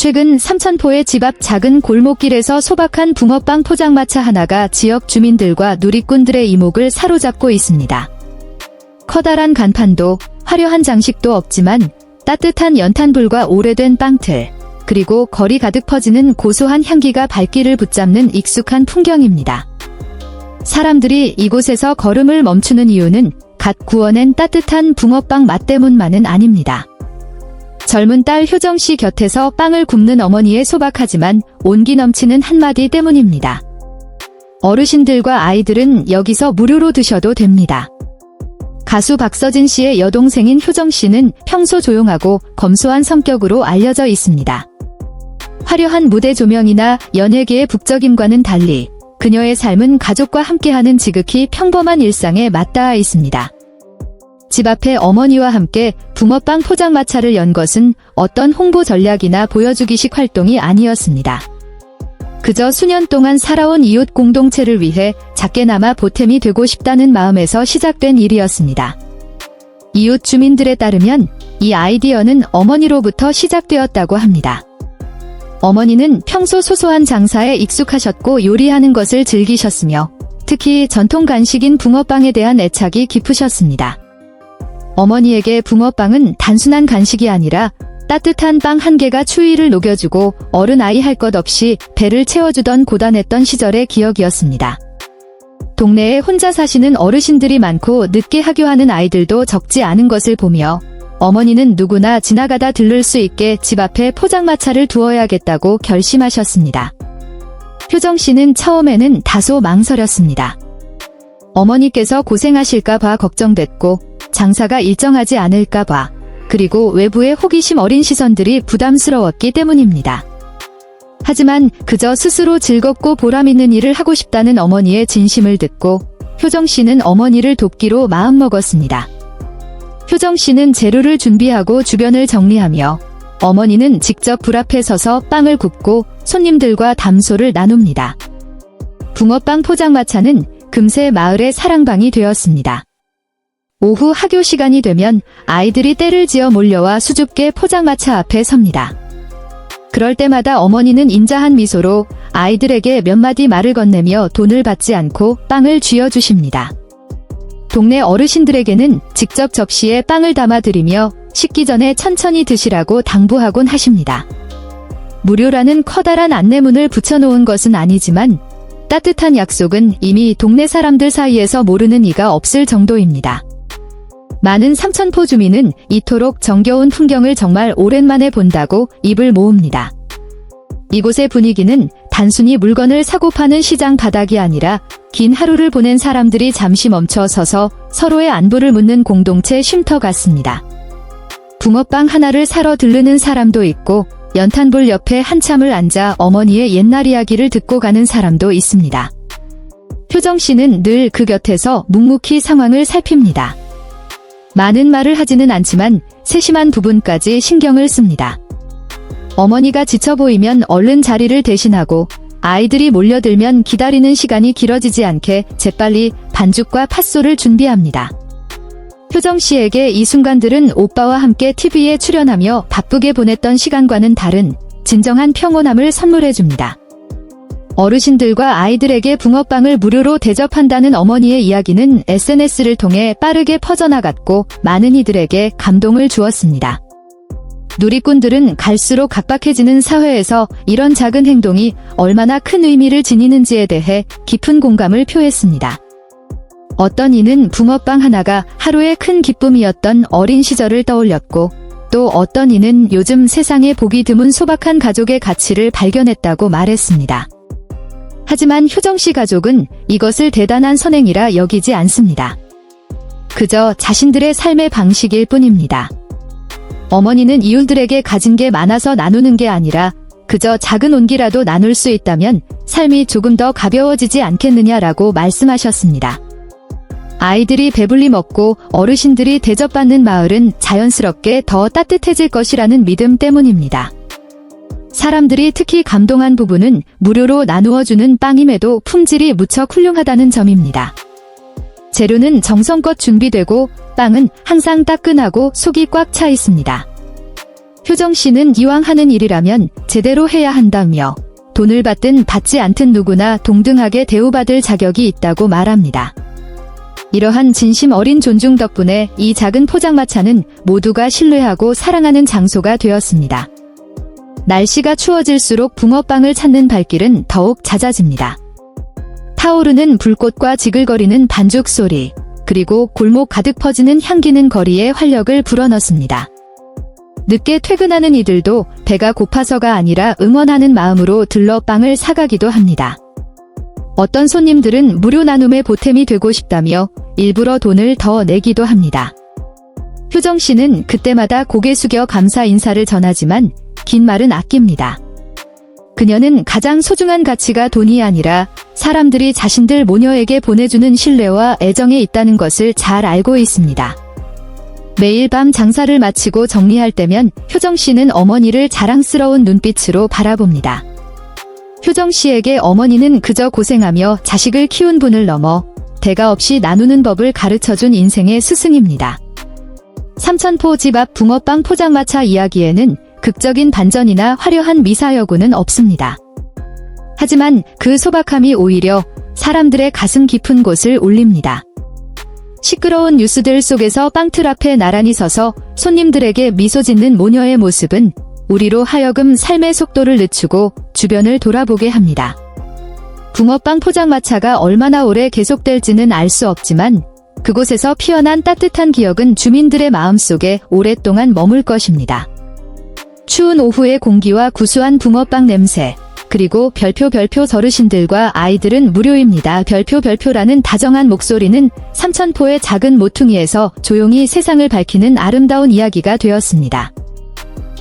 최근 삼천포의 집 앞 작은 골목길에서 소박한 붕어빵 포장마차 하나가 지역 주민들과 누리꾼들의 이목을 사로잡고 있습니다. 커다란 간판도 화려한 장식도 없지만 따뜻한 연탄불과 오래된 빵틀, 그리고 거리 가득 퍼지는 고소한 향기가 발길을 붙잡는 익숙한 풍경입니다. 사람들이 이곳에서 걸음을 멈추는 이유는 갓 구워낸 따뜻한 붕어빵 맛 때문만은 아닙니다. 젊은 딸 효정씨 곁에서 빵을 굽는 어머니의 소박하지만 온기 넘치는 한마디 때문입니다. 어르신들과 아이들은 여기서 무료로 드셔도 됩니다. 가수 박서진 씨의 여동생인 효정 씨는 평소 조용하고 검소한 성격으로 알려져 있습니다. 화려한 무대 조명이나 연예계의 북적임과는 달리 그녀의 삶은 가족과 함께하는 지극히 평범한 일상에 맞닿아 있습니다. 집 앞에 어머니와 함께 붕어빵 포장마차를 연 것은 어떤 홍보 전략이나 보여주기식 활동이 아니었습니다. 그저 수년 동안 살아온 이웃 공동체를 위해 작게나마 보탬이 되고 싶다는 마음에서 시작된 일이었습니다. 이웃 주민들에 따르면 이 아이디어는 어머니로부터 시작되었다고 합니다. 어머니는 평소 소소한 장사에 익숙하셨고 요리하는 것을 즐기셨으며 특히 전통 간식인 붕어빵에 대한 애착이 깊으셨습니다. 어머니에게 붕어빵은 단순한 간식이 아니라 따뜻한 빵 한 개가 추위를 녹여주고 어른아이 할 것 없이 배를 채워주던 고단했던 시절의 기억이었습니다. 동네에 혼자 사시는 어르신들이 많고 늦게 하교하는 아이들도 적지 않은 것을 보며 어머니는 누구나 지나가다 들를 수 있게 집 앞에 포장마차를 두어야겠다고 결심하셨습니다. 효정 씨는 처음에는 다소 망설였습니다. 어머니께서 고생하실까 봐 걱정됐고 장사가 일정하지 않을까 봐, 그리고 외부의 호기심 어린 시선들이 부담스러웠기 때문입니다. 하지만 그저 스스로 즐겁고 보람있는 일을 하고 싶다는 어머니의 진심을 듣고 효정 씨는 어머니를 돕기로 마음먹었습니다. 효정 씨는 재료를 준비하고 주변을 정리하며 어머니는 직접 불 앞에 서서 빵을 굽고 손님들과 담소를 나눕니다. 붕어빵 포장마차는 금세 마을의 사랑방이 되었습니다. 오후 학교 시간이 되면 아이들이 떼를 지어 몰려와 수줍게 포장마차 앞에 섭니다. 그럴 때마다 어머니는 인자한 미소로 아이들에게 몇 마디 말을 건네며 돈을 받지 않고 빵을 쥐어주십니다. 동네 어르신들에게는 직접 접시에 빵을 담아드리며 식기 전에 천천히 드시라고 당부하곤 하십니다. 무료라는 커다란 안내문을 붙여놓은 것은 아니지만 따뜻한 약속은 이미 동네 사람들 사이에서 모르는 이가 없을 정도입니다. 많은 삼천포 주민은 이토록 정겨운 풍경을 정말 오랜만에 본다고 입을 모읍니다. 이곳의 분위기는 단순히 물건을 사고 파는 시장 바닥이 아니라 긴 하루를 보낸 사람들이 잠시 멈춰 서서 서로의 안부를 묻는 공동체 쉼터 같습니다. 붕어빵 하나를 사러 들르는 사람도 있고 연탄불 옆에 한참을 앉아 어머니의 옛날 이야기를 듣고 가는 사람도 있습니다. 효정 씨는 늘 그 곁에서 묵묵히 상황을 살핍니다. 많은 말을 하지는 않지만 세심한 부분까지 신경을 씁니다. 어머니가 지쳐 보이면 얼른 자리를 대신하고 아이들이 몰려들면 기다리는 시간이 길어지지 않게 재빨리 반죽과 팥소를 준비합니다. 효정 씨에게 이 순간들은 오빠와 함께 TV에 출연하며 바쁘게 보냈던 시간과는 다른 진정한 평온함을 선물해줍니다. 어르신들과 아이들에게 붕어빵을 무료로 대접한다는 어머니의 이야기는 SNS를 통해 빠르게 퍼져나갔고 많은 이들에게 감동을 주었습니다. 누리꾼들은 갈수록 각박해지는 사회에서 이런 작은 행동이 얼마나 큰 의미를 지니는지에 대해 깊은 공감을 표했습니다. 어떤 이는 붕어빵 하나가 하루의 큰 기쁨이었던 어린 시절을 떠올렸고 또 어떤 이는 요즘 세상에 보기 드문 소박한 가족의 가치를 발견했다고 말했습니다. 하지만 효정 씨 가족은 이것을 대단한 선행이라 여기지 않습니다. 그저 자신들의 삶의 방식일 뿐입니다. 어머니는 이웃들에게 가진 게 많아서 나누는 게 아니라 그저 작은 온기라도 나눌 수 있다면 삶이 조금 더 가벼워지지 않겠느냐라고 말씀하셨습니다. 아이들이 배불리 먹고 어르신들이 대접받는 마을은 자연스럽게 더 따뜻해질 것이라는 믿음 때문입니다. 사람들이 특히 감동한 부분은 무료로 나누어주는 빵임에도 품질이 무척 훌륭하다는 점입니다. 재료는 정성껏 준비되고 빵은 항상 따끈하고 속이 꽉 차 있습니다. 효정 씨는 이왕 하는 일이라면 제대로 해야 한다며 돈을 받든 받지 않든 누구나 동등하게 대우받을 자격이 있다고 말합니다. 이러한 진심 어린 존중 덕분에 이 작은 포장마차는 모두가 신뢰하고 사랑하는 장소가 되었습니다. 날씨가 추워질수록 붕어빵을 찾는 발길은 더욱 잦아집니다. 타오르는 불꽃과 지글거리는 반죽 소리, 그리고 골목 가득 퍼지는 향기는 거리에 활력을 불어넣습니다. 늦게 퇴근하는 이들도 배가 고파서가 아니라 응원하는 마음으로 들러 빵을 사가기도 합니다. 어떤 손님들은 무료 나눔의 보탬이 되고 싶다며 일부러 돈을 더 내기도 합니다. 효정 씨는 그때마다 고개 숙여 감사 인사를 전하지만 긴 말은 아낍니다. 그녀는 가장 소중한 가치가 돈이 아니라 사람들이 자신들 모녀에게 보내주는 신뢰와 애정에 있다는 것을 잘 알고 있습니다. 매일 밤 장사를 마치고 정리할 때면 효정 씨는 어머니를 자랑스러운 눈빛으로 바라봅니다. 효정 씨에게 어머니는 그저 고생하며 자식을 키운 분을 넘어 대가 없이 나누는 법을 가르쳐준 인생의 스승입니다. 삼천포 집 앞 붕어빵 포장마차 이야기에는 극적인 반전이나 화려한 미사여구는 없습니다. 하지만 그 소박함이 오히려 사람들의 가슴 깊은 곳을 울립니다. 시끄러운 뉴스들 속에서 빵틀 앞에 나란히 서서 손님들에게 미소 짓는 모녀의 모습은 우리로 하여금 삶의 속도를 늦추고 주변을 돌아보게 합니다. 붕어빵 포장마차가 얼마나 오래 계속될지는 알 수 없지만 그곳에서 피어난 따뜻한 기억은 주민들의 마음속에 오랫동안 머물 것입니다. 추운 오후의 공기와 구수한 붕어빵 냄새, 그리고 별표 어르신들과 아이들은 무료입니다. 별표라는 다정한 목소리는 삼천포의 작은 모퉁이에서 조용히 세상을 밝히는 아름다운 이야기가 되었습니다.